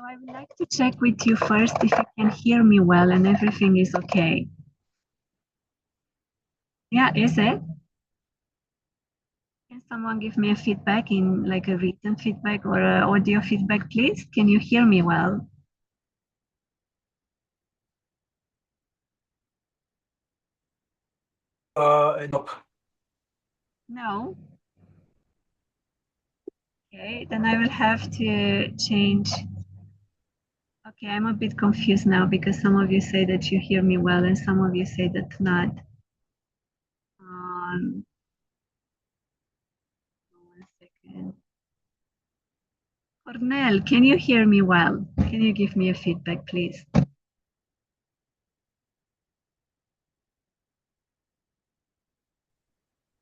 I would like to check with you first if you can hear me well and everything is okay. Yeah, is it? Can someone give me a feedback in like a written feedback or a audio feedback, please? Can you hear me well? Nope. No? Okay, then I will have to change. Okay, I'm a bit confused now because some of you say that you hear me well and some of you say that not. One second. Cornel, can you hear me well? Can you give me a feedback, please?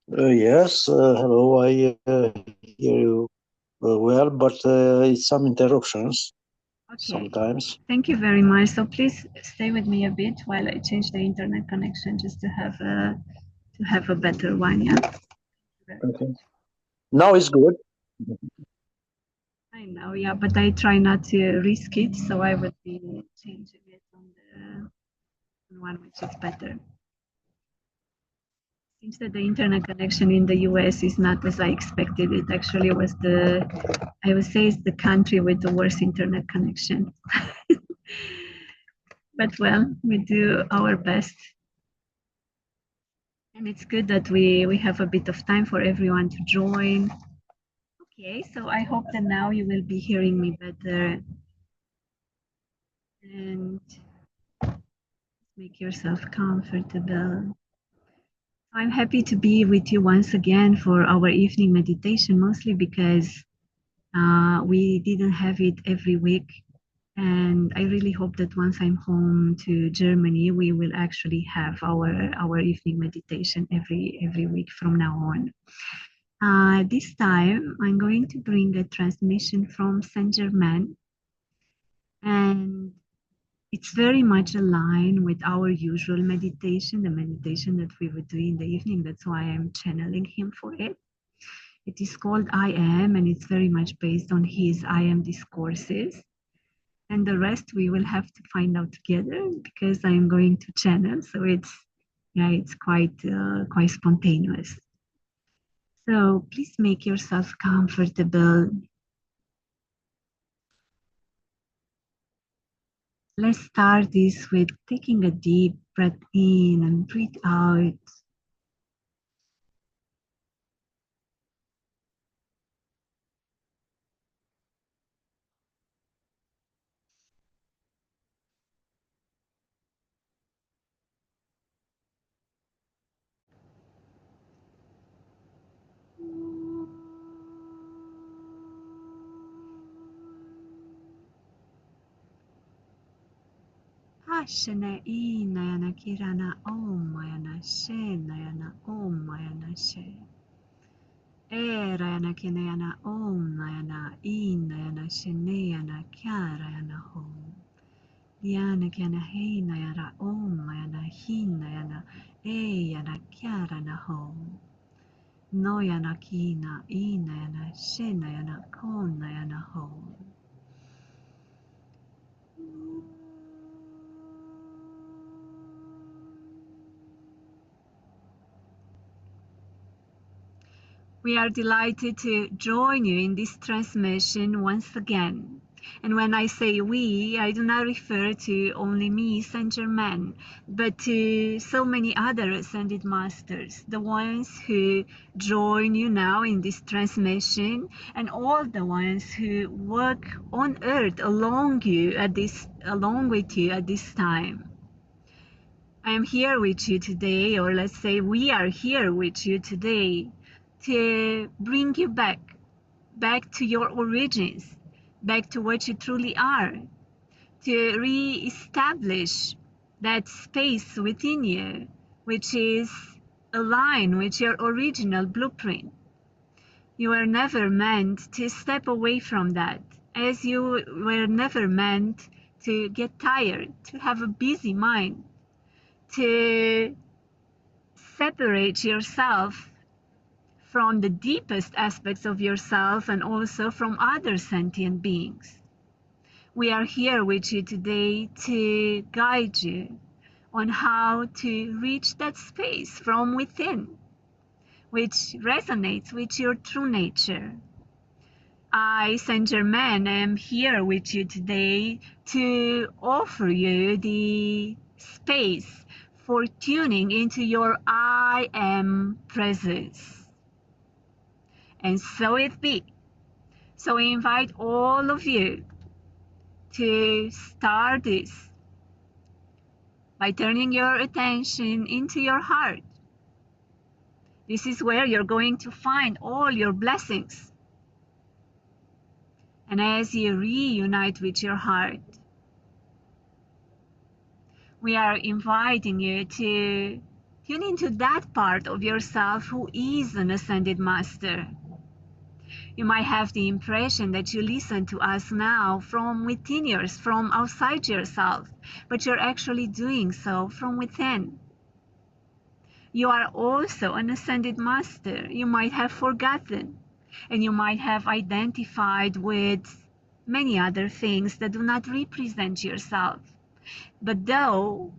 Yes, hello, I hear you well, but it's some interruptions sometimes. Thank you very much. So please stay with me a bit while I change the internet connection just to have a better one. Yeah. Okay. Now it's good. I know, yeah, but I try not to risk it, so I would be changing it on the one which is better. Seems that the internet connection in the US is not as I expected. It actually was I would say it's the country with the worst internet connection. But well, we do our best. And it's good that we have a bit of time for everyone to join. Okay, so I hope that now you will be hearing me better. And make yourself comfortable. I'm happy to be with you once again for our evening meditation, mostly because we didn't have it every week. And I really hope that once I'm home to Germany, we will actually have our evening meditation every week from now on. This time, I'm going to bring a transmission from Saint Germain, and it's very much aligned with our usual meditation, the meditation that we would do in the evening. That's why I'm channeling him for it. It is called I Am, and it's very much based on his I Am discourses. And the rest we will have to find out together because I'm going to channel. So it's quite spontaneous. So please make yourself comfortable. Let's start this with taking a deep breath in and breathe out. Ashana e nayana kirana om mayana she nayana om mayana she. Erayana kinayana om nayana e nayana shenayana kyarayana hom. Diana kyana he nayara om mayana hi nayana e yana kyarana hom. Noyana kina e nayana shenayana kon nayana hom. We are delighted to join you in this transmission once again. And when I say we, I do not refer to only me, Saint Germain, but to so many other ascended masters, the ones who join you now in this transmission, and all the ones who work on earth along with you at this time. I am here with you today, or let's say we are here with you today, to bring you back to your origins, back to what you truly are, to re-establish that space within you, which is aligned with your original blueprint. You were never meant to step away from that, as you were never meant to get tired, to have a busy mind, to separate yourself from the deepest aspects of yourself and also from other sentient beings. We are here with you today to guide you on how to reach that space from within, which resonates with your true nature. I, Saint Germain, am here with you today to offer you the space for tuning into your I am presence. And so it be. So I invite all of you to start this by turning your attention into your heart. This is where you're going to find all your blessings. And as you reunite with your heart, we are inviting you to tune into that part of yourself who is an ascended master. You might have the impression that you listen to us now from within yours, from outside yourself, but you're actually doing so from within. You are also an ascended master. You might have forgotten, and you might have identified with many other things that do not represent yourself. But though,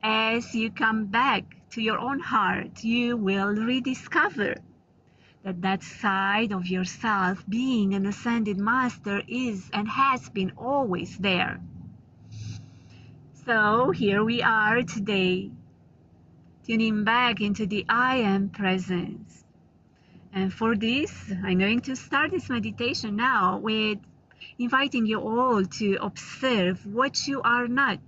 as you come back to your own heart, you will rediscover that that side of yourself, being an ascended master, is and has been always there. So here we are today, tuning back into the I am presence. And for this, I'm going to start this meditation now with inviting you all to observe what you are not.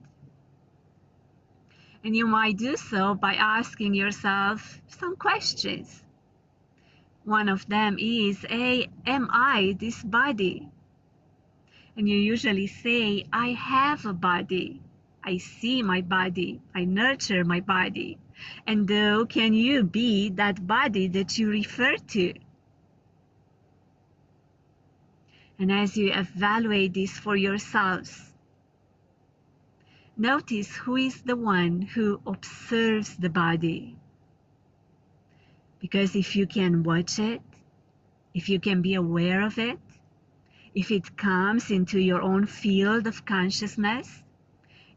And you might do so by asking yourself some questions. One of them is, am I this body? And you usually say, I have a body. I see my body. I nurture my body. And though, can you be that body that you refer to? And as you evaluate this for yourselves, notice who is the one who observes the body. Because if you can watch it, if you can be aware of it, if it comes into your own field of consciousness,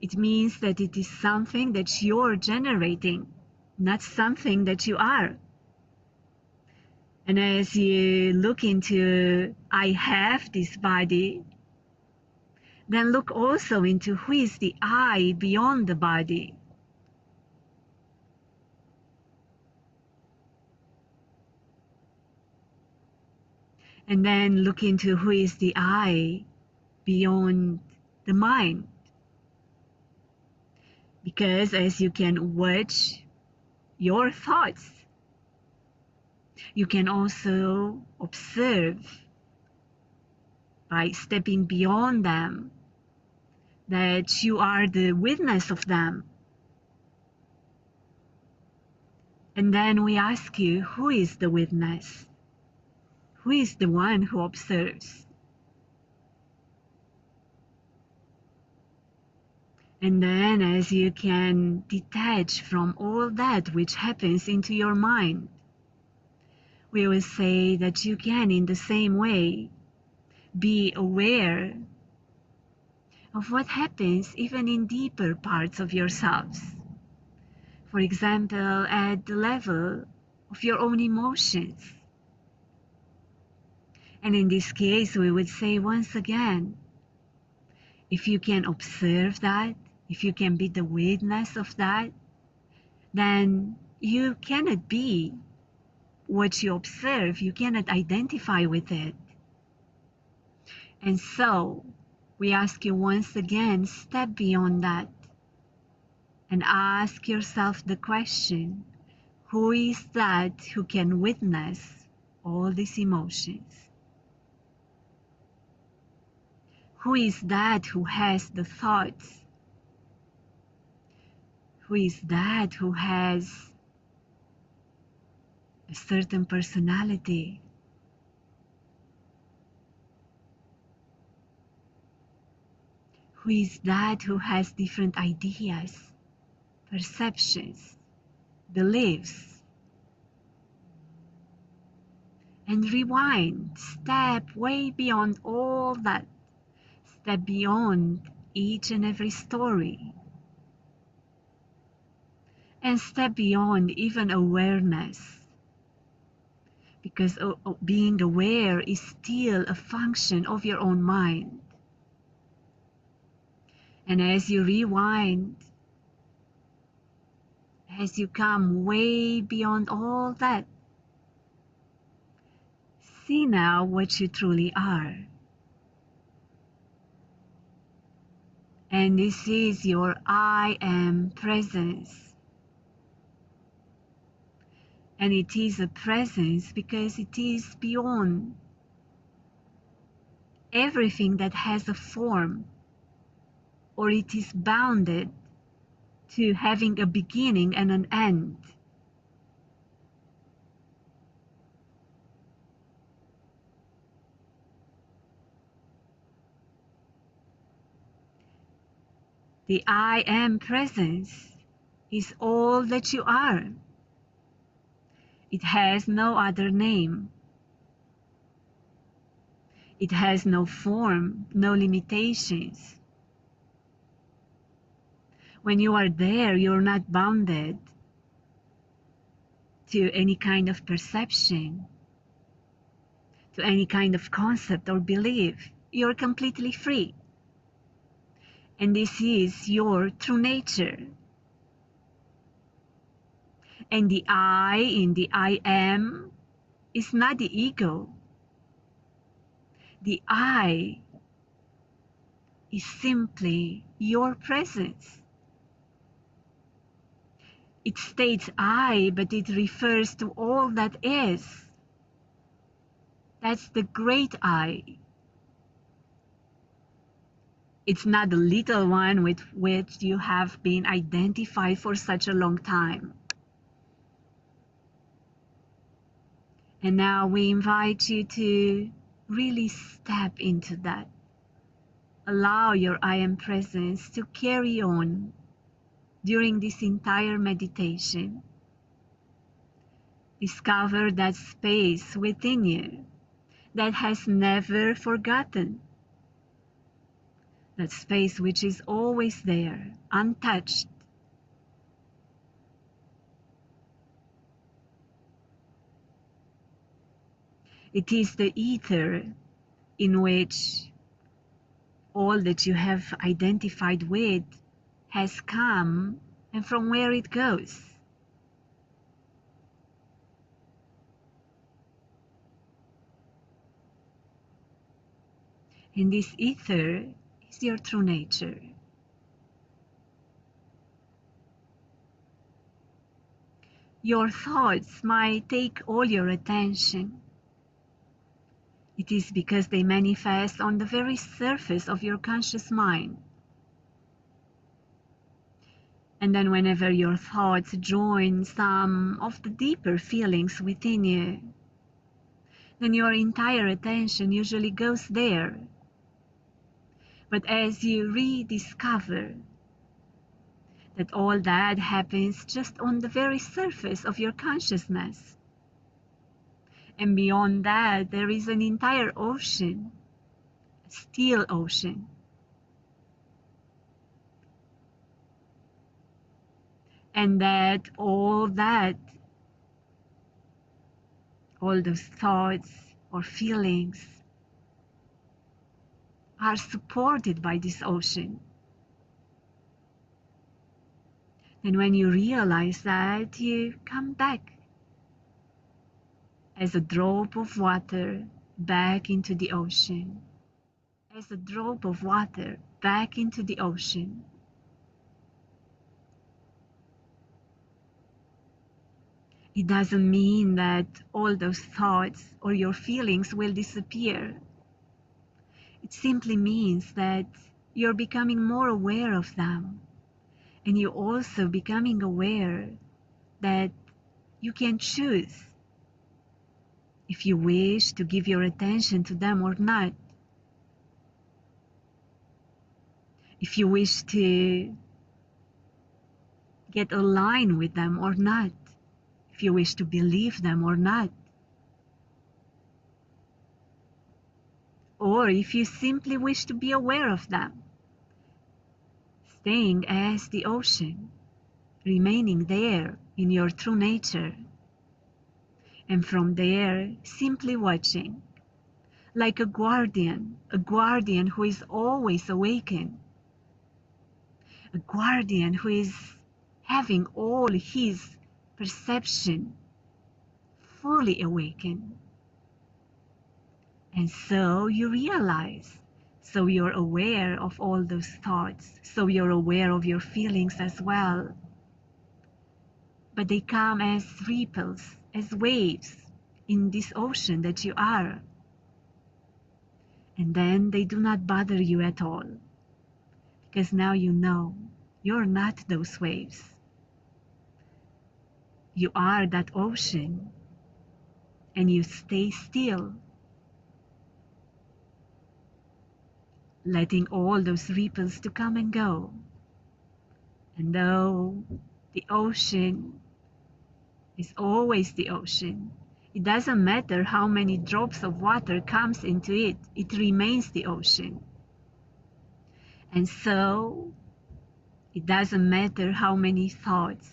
it means that it is something that you're generating, not something that you are. And as you look into, I have this body, then look also into who is the I beyond the body. And then look into who is the I beyond the mind. Because as you can watch your thoughts, you can also observe by stepping beyond them that you are the witness of them. And then we ask you, who is the witness? Who is the one who observes? And then as you can detach from all that which happens into your mind, we will say that you can in the same way be aware of what happens even in deeper parts of yourselves. For example, at the level of your own emotions. And in this case, we would say once again, if you can observe that, if you can be the witness of that, then you cannot be what you observe. You cannot identify with it. And so, we ask you once again, step beyond that and ask yourself the question, who is that who can witness all these emotions? Who is that who has the thoughts? Who is that who has a certain personality? Who is that who has different ideas, perceptions, beliefs? And rewind, step way beyond all that. Step beyond each and every story. And step beyond even awareness. Because being aware is still a function of your own mind. And as you rewind, as you come way beyond all that, see now what you truly are. And this is your I am presence. And it is a presence because it is beyond everything that has a form, or it is bounded to having a beginning and an end. The I am presence is all that you are. It has no other name. It has no form, no limitations. When you are there, you're not bounded to any kind of perception, to any kind of concept or belief. You're completely free. And this is your true nature. And the I in the I am is not the ego. The I is simply your presence. It states I, but it refers to all that is. That's the great I. It's not the little one with which you have been identified for such a long time. And now we invite you to really step into that. Allow your I am presence to carry on during this entire meditation. Discover that space within you that has never forgotten. That space which is always there, untouched. It is the ether in which all that you have identified with has come and from where it goes. And this ether is your true nature. Your thoughts might take all your attention. It is because they manifest on the very surface of your conscious mind. And then whenever your thoughts join some of the deeper feelings within you, then your entire attention usually goes there. But as you rediscover that all that happens just on the very surface of your consciousness, and beyond that there is an entire ocean, a still ocean. And that all those thoughts or feelings are supported by this ocean. And when you realize that, you come back as a drop of water back into the ocean. As a drop of water back into the ocean. It doesn't mean that all those thoughts or your feelings will disappear. It simply means that you're becoming more aware of them. And you're also becoming aware that you can choose if you wish to give your attention to them or not. If you wish to get aligned with them or not. If you wish to believe them or not. or if you simply wish to be aware of them, staying as the ocean, remaining there in your true nature, and from there simply watching, like a guardian who is always awakened, a guardian who is having all his perception fully awakened. And so you realize, so you're aware of all those thoughts, so you're aware of your feelings as well. But they come as ripples, as waves in this ocean that you are. And then they do not bother you at all, because now you know you're not those waves. You are that ocean, and you stay still, letting all those ripples to come and go. And though the ocean is always the ocean, it doesn't matter how many drops of water comes into it, it remains the ocean. And so it doesn't matter how many thoughts,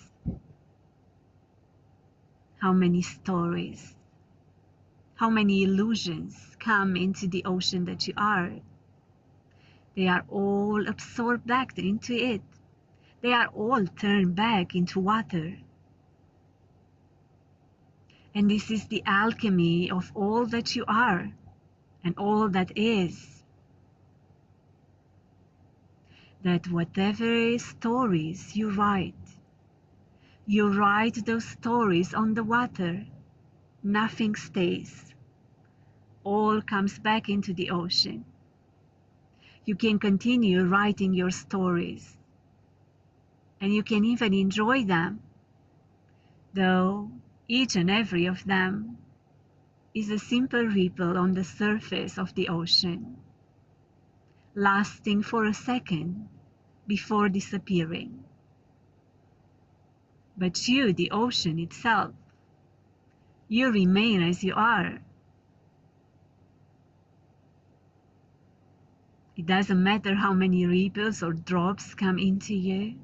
how many stories, how many illusions come into the ocean that you are. They are all absorbed back into it. They are all turned back into water. And this is the alchemy of all that you are and all that is. That whatever stories you write those stories on the water. Nothing stays. All comes back into the ocean. You can continue writing your stories, and you can even enjoy them, though each and every of them is a simple ripple on the surface of the ocean, lasting for a second before disappearing. But you, the ocean itself, you remain as you are. It doesn't matter how many ripples or drops come into you.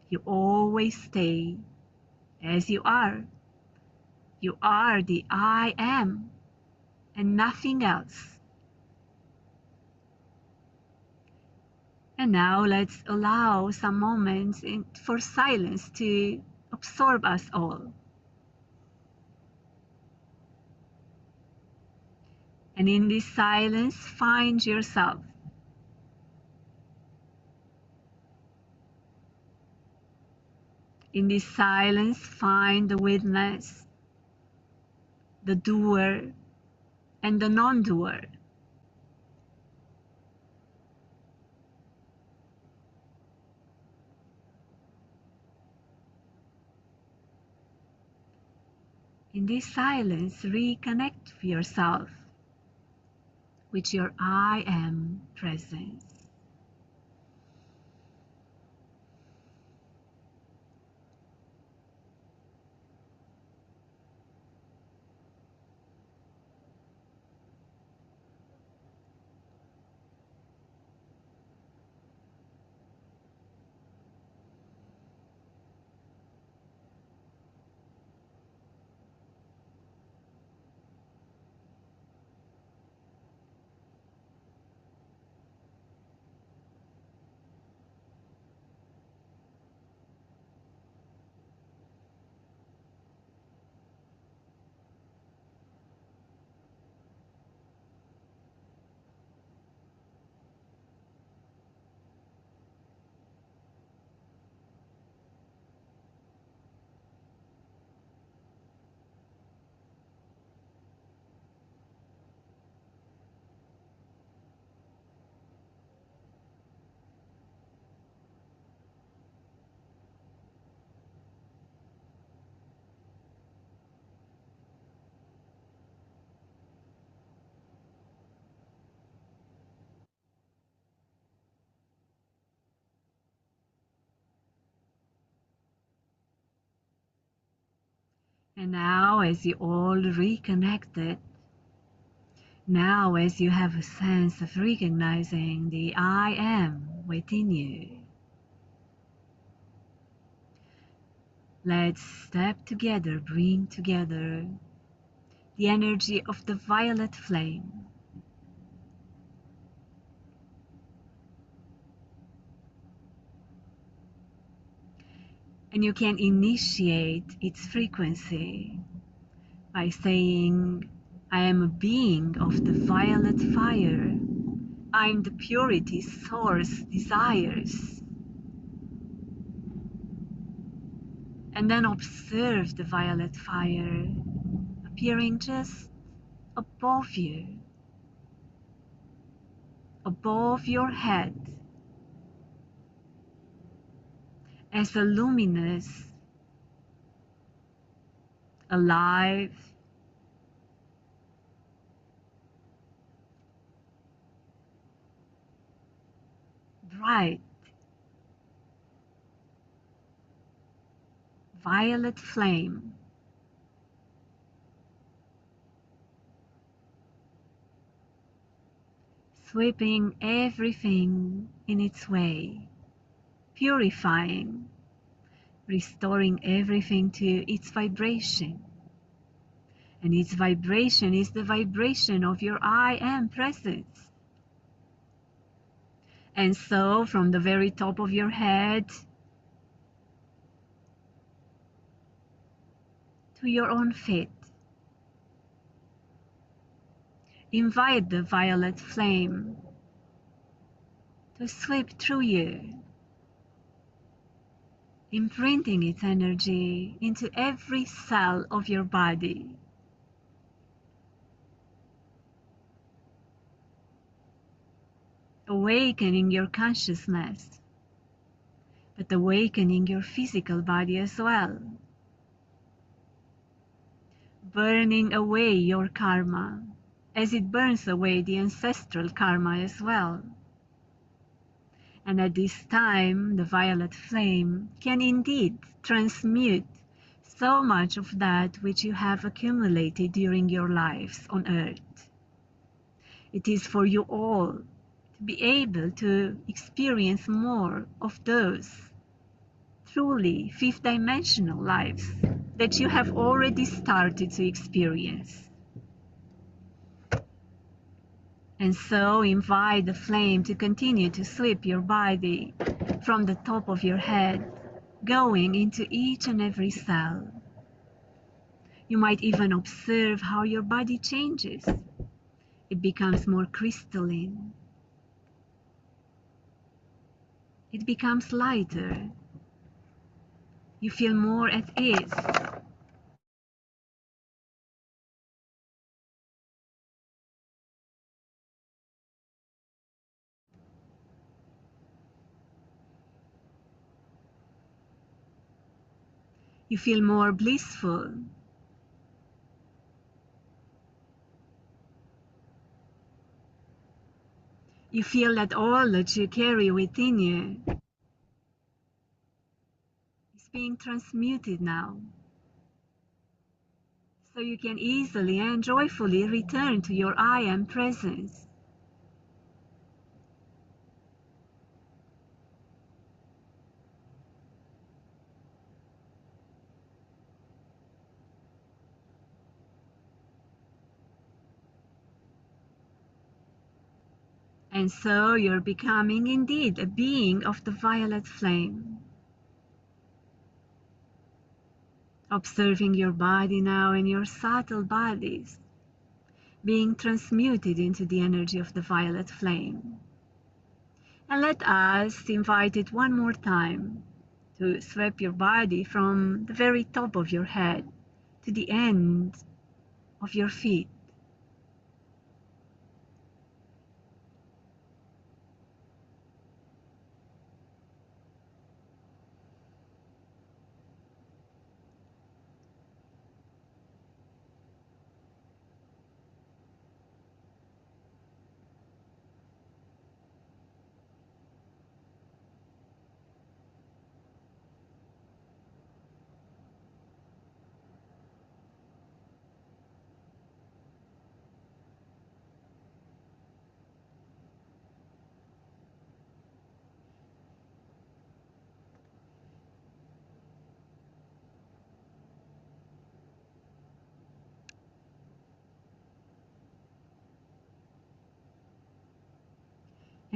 You always stay as you are. You are the I am and nothing else. And now let's allow some moments for silence to absorb us all. And in this silence, find yourself. In this silence, find the witness, the doer, and the non-doer. In this silence, reconnect with yourself, with your I am presence. And now, as you all reconnected, Now, as you have a sense of recognizing the I am within you, let's step together, bring together the energy of the violet flame. And you can initiate its frequency by saying, I am a being of the violet fire. I'm the purity source desires. And then observe the violet fire appearing just above you, above your head, as a luminous, alive, bright, violet flame, sweeping everything in its way, purifying, restoring everything to its vibration. And its vibration is the vibration of your I am presence. And so, from the very top of your head to your own feet, invite the violet flame to sweep through you, imprinting its energy into every cell of your body. Awakening your consciousness, but awakening your physical body as well. Burning away your karma, as it burns away the ancestral karma as well. And at this time, the violet flame can indeed transmute so much of that which you have accumulated during your lives on earth. It is for you all to be able to experience more of those truly fifth dimensional lives that you have already started to experience. And so invite the flame to continue to sweep your body from the top of your head, going into each and every cell. You might even observe how your body changes. It becomes more crystalline. It becomes lighter. You feel more at ease. You feel more blissful. You feel that all that you carry within you is being transmuted now. So you can easily and joyfully return to your I am presence. And so you're becoming indeed a being of the violet flame. Observing your body now and your subtle bodies being transmuted into the energy of the violet flame. And let us invite it one more time to sweep your body from the very top of your head to the end of your feet.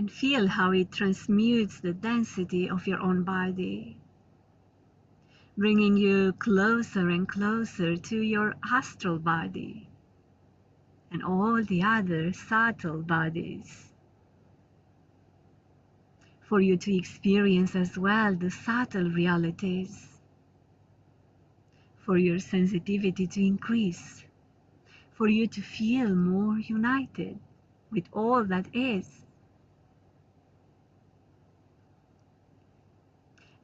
And feel how it transmutes the density of your own body, bringing you closer and closer to your astral body and all the other subtle bodies, for you to experience as well the subtle realities, for your sensitivity to increase, for you to feel more united with all that is.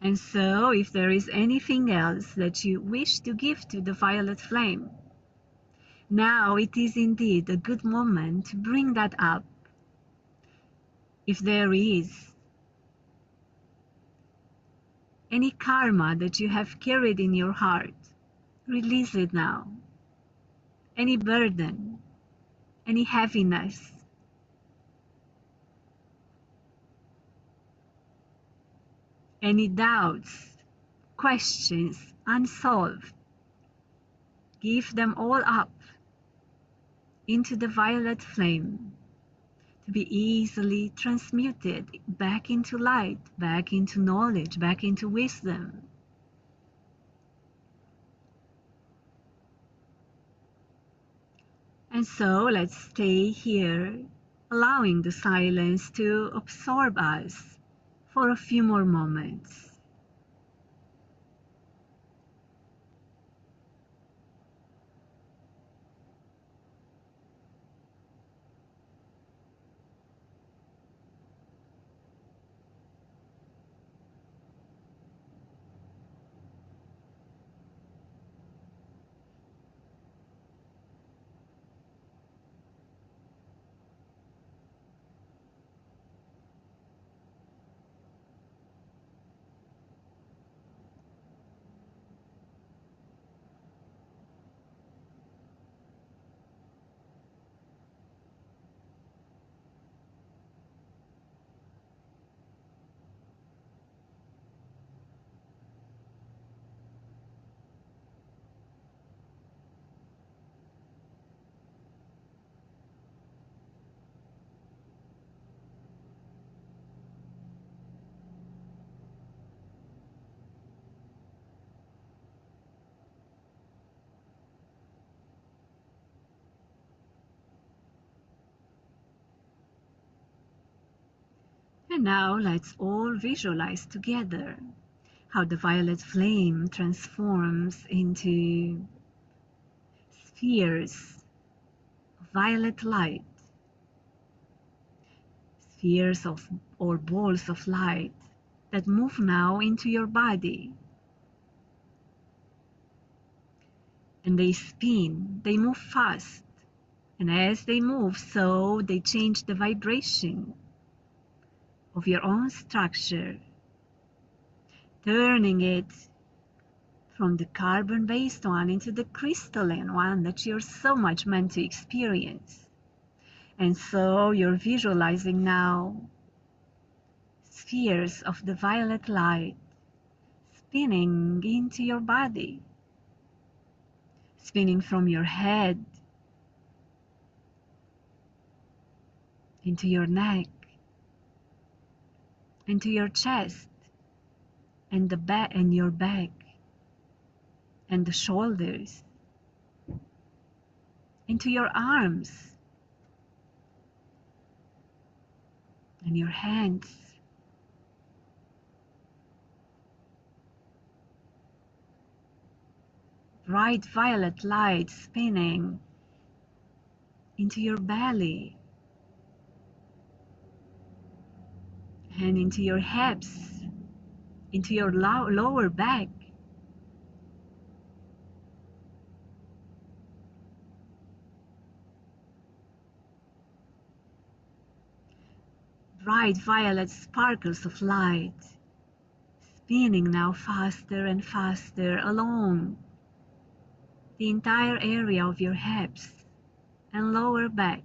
And so, if there is anything else that you wish to give to the violet flame, now it is indeed a good moment to bring that up. If there is any karma that you have carried in your heart, release it now. Any burden, any heaviness, any doubts, questions unsolved, give them all up into the violet flame to be easily transmuted back into light, back into knowledge, back into wisdom. And so let's stay here, allowing the silence to absorb us for a few more moments. And now let's all visualize together how the violet flame transforms into spheres of violet light, spheres of or balls of light that move now into your body. And they spin, they move fast. And as they move, so they change the vibration of your own structure, turning it from the carbon-based one into the crystalline one that you're so much meant to experience. And so you're visualizing now spheres of the violet light spinning into your body, spinning from your head into your neck, into your chest, and the back and your back, and the shoulders, into your arms and your hands, bright violet light spinning into your belly and into your hips, into your lower back, bright violet sparkles of light spinning now faster and faster along the entire area of your hips and lower back.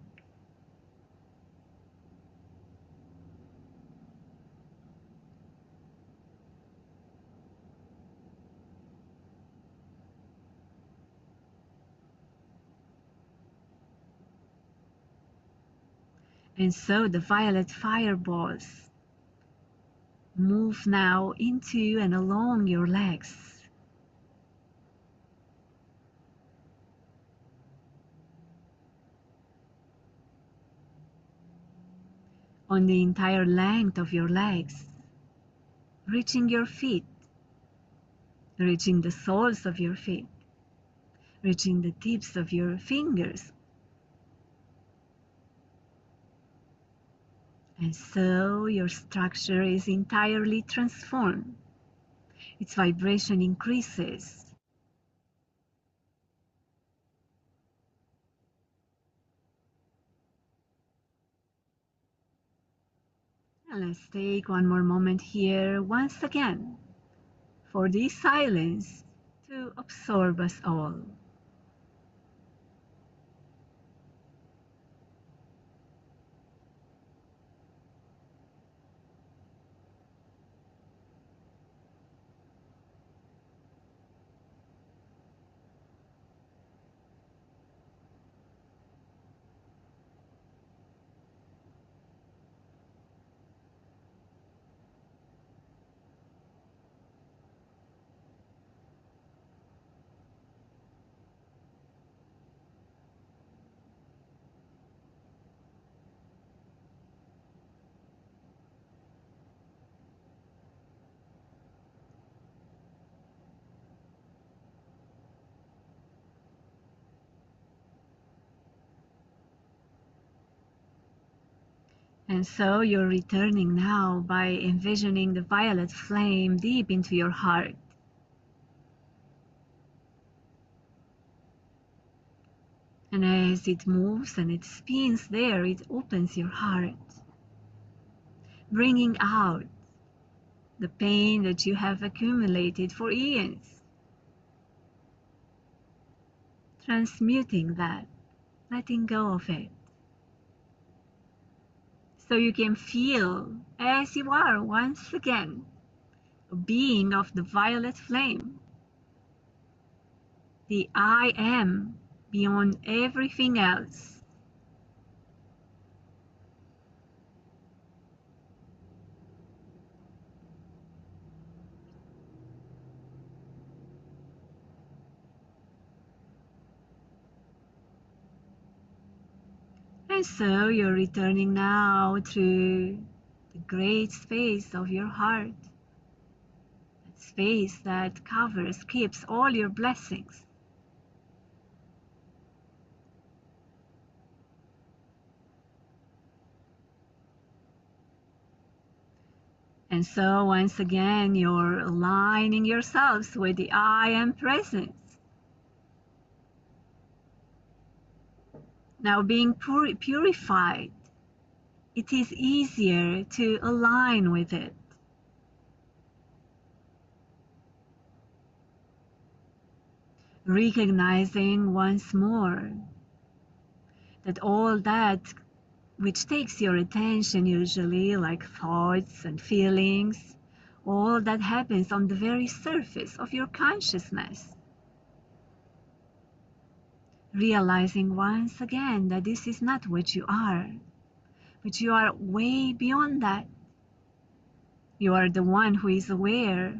And so the violet fireballs move now into and along your legs. On the entire length of your legs, reaching your feet, reaching the soles of your feet, reaching the tips of your fingers. And so your structure is entirely transformed. Its vibration increases. And let's take one more moment here once again for this silence to absorb us all. And so you're returning now by envisioning the violet flame deep into your heart. And as it moves and it spins there, it opens your heart, bringing out the pain that you have accumulated for eons, transmuting that, letting go of it. So you can feel as you are once again, a being of the violet flame, the I am beyond everything else. And so you're returning now to the great space of your heart, that space that covers, keeps all your blessings. And so once again, you're aligning yourselves with the I am presence. Now being purified, it is easier to align with it. Recognizing once more that all that which takes your attention usually, like thoughts and feelings, all that happens on the very surface of your consciousness. Realizing once again that this is not what you are, but you are way beyond that. You are the one who is aware.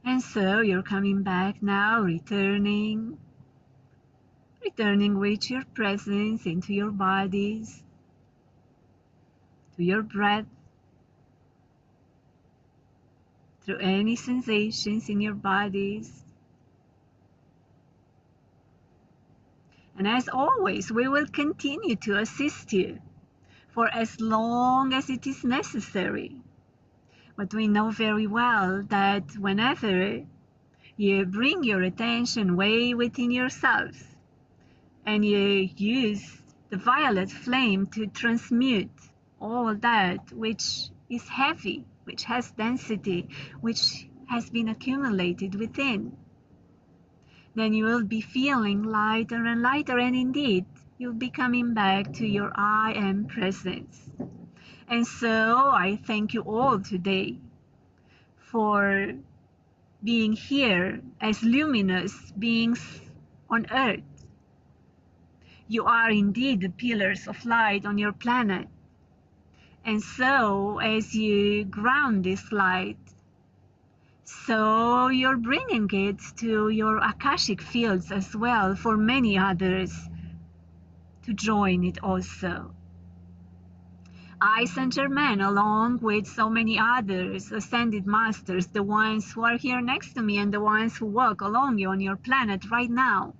And so you're coming back now, returning with your presence into your bodies, to your breath, through any sensations in your bodies. And as always, we will continue to assist you for as long as it is necessary. But we know very well that whenever you bring your attention way within yourselves and you use the violet flame to transmute all that which is heavy, which has density, which has been accumulated within, then you will be feeling lighter and lighter, and indeed you'll be coming back to your I am presence. And so I thank you all today for being here as luminous beings on earth. You are indeed the pillars of light on your planet. And so, as you ground this light, so you're bringing it to your Akashic fields as well for many others to join it also. I, Saint Germain, along with so many others, ascended masters, the ones who are here next to me and the ones who walk along you on your planet right now,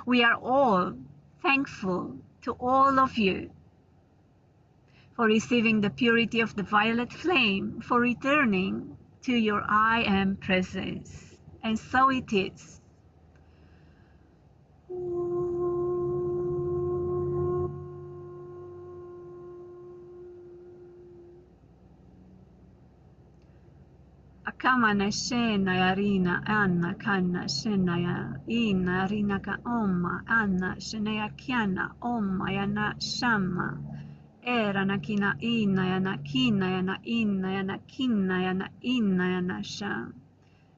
we are all thankful to all of you for receiving the purity of the violet flame, for returning to your I Am presence. And so it is. Akamana shena yarina anna kanna shena ya ina rina ka omma anna shena ya kiana omma yana shama era na kina ina yana kina yana ina yana kina yana ina yana sham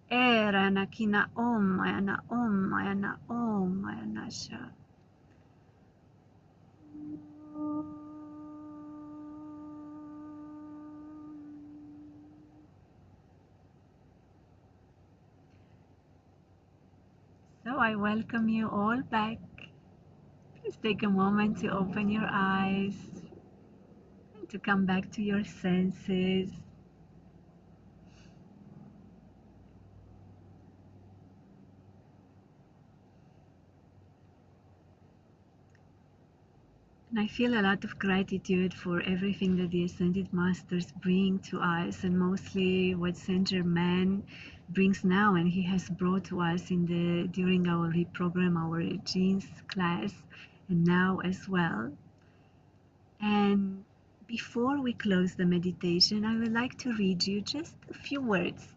era na kina omma yana omma yana omma yana sham. So I welcome you all back. Please take a moment to open your eyes and to come back to your senses. And I feel a lot of gratitude for everything that the Ascended Masters bring to us, and mostly what Saint Germain brings now and he has brought to us during our reprogram, our genes class, and now as well. And before we close the meditation, I would like to read you just a few words.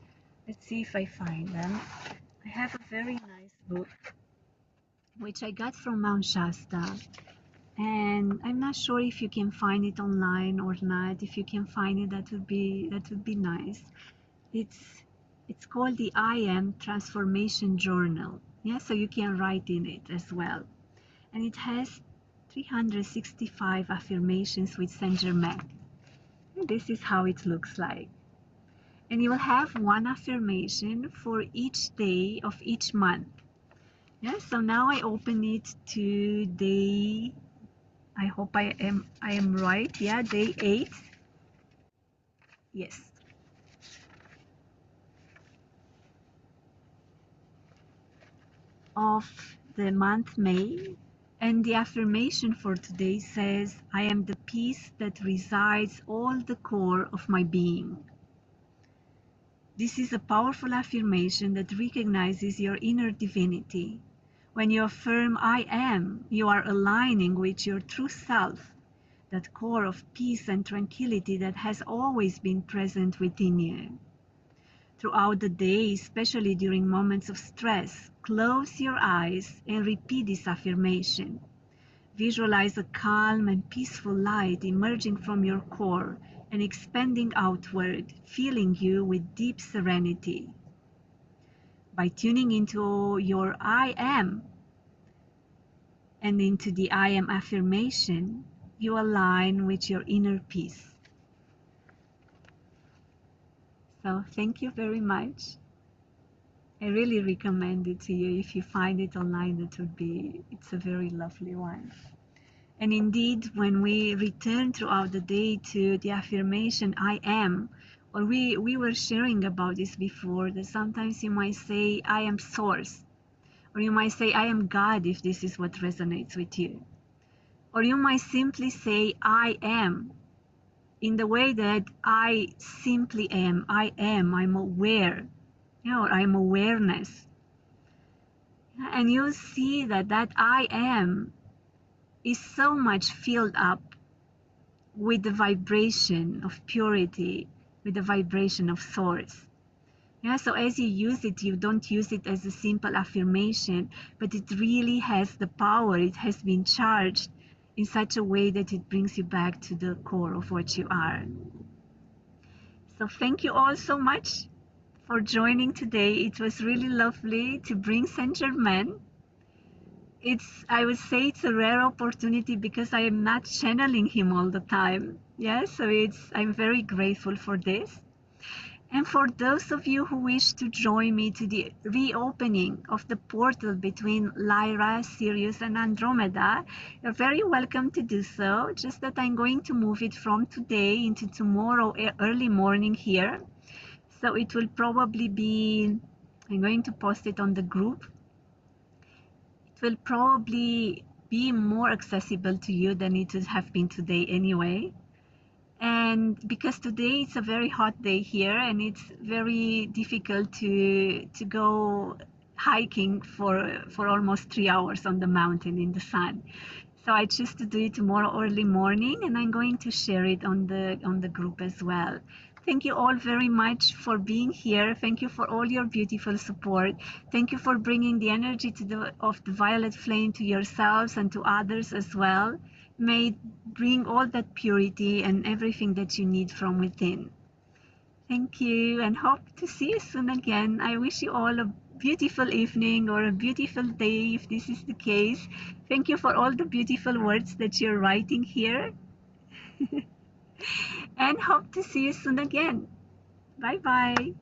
Let's see if I find them. I have a very nice book which I got from Mount Shasta, and I'm not sure if you can find it online or not. If you can find it, that would be nice. It's called the I Am Transformation Journal. Yeah, so you can write in it as well. And it has 365 affirmations with Saint Germain. This is how it looks like. And you will have one affirmation for each day of each month. Yeah, so now I open it to day, I hope I am right. Yeah, day 8. Yes. Of the month May. And the affirmation for today says, I am the peace that resides all the core of my being. This is a powerful affirmation that recognizes your inner divinity. When you affirm I am, you are aligning with your true self, that core of peace and tranquility that has always been present within you. Throughout the day, especially during moments of stress, close your eyes and repeat this affirmation. Visualize a calm and peaceful light emerging from your core and expanding outward, filling you with deep serenity. By tuning into your I am and into the I am affirmation, you align with your inner peace. So thank you very much. I really recommend it to you. If you find it online, it's a very lovely one. And indeed, when we return throughout the day to the affirmation, I am, or we were sharing about this before, that sometimes you might say, I am source, or you might say, I am God, if this is what resonates with you. Or you might simply say, I am, in the way that I simply am, I'm aware, or I'm awareness. And you'll see that I am is so much filled up with the vibration of purity, with the vibration of source. Yeah, so as you use it, you don't use it as a simple affirmation, but it really has the power. It has been charged in such a way that it brings you back to the core of what you are. So thank you all so much for joining today. It was really lovely to bring Saint Germain. I would say it's a rare opportunity because I am not channeling him all the time. Yeah, so I'm very grateful for this. And for those of you who wish to join me to the reopening of the portal between Lyra, Sirius, and Andromeda, you're very welcome to do so. Just that I'm going to move it from today into tomorrow early morning here. So it will probably be, I'm going to post it on the group. It will probably be more accessible to you than it would have been today anyway. And because today it's a very hot day here and it's very difficult to go hiking for almost 3 hours on the mountain in the sun. So I choose to do it tomorrow early morning, and I'm going to share it on the group as well. Thank you all very much for being here. Thank you for all your beautiful support. Thank you for bringing the energy of the violet flame to yourselves and to others as well. May it bring all that purity and everything that you need from within. Thank you, and hope to see you soon again. I wish you all a beautiful evening or a beautiful day if this is the case. Thank you for all the beautiful words that you're writing here. And hope to see you soon again. Bye bye.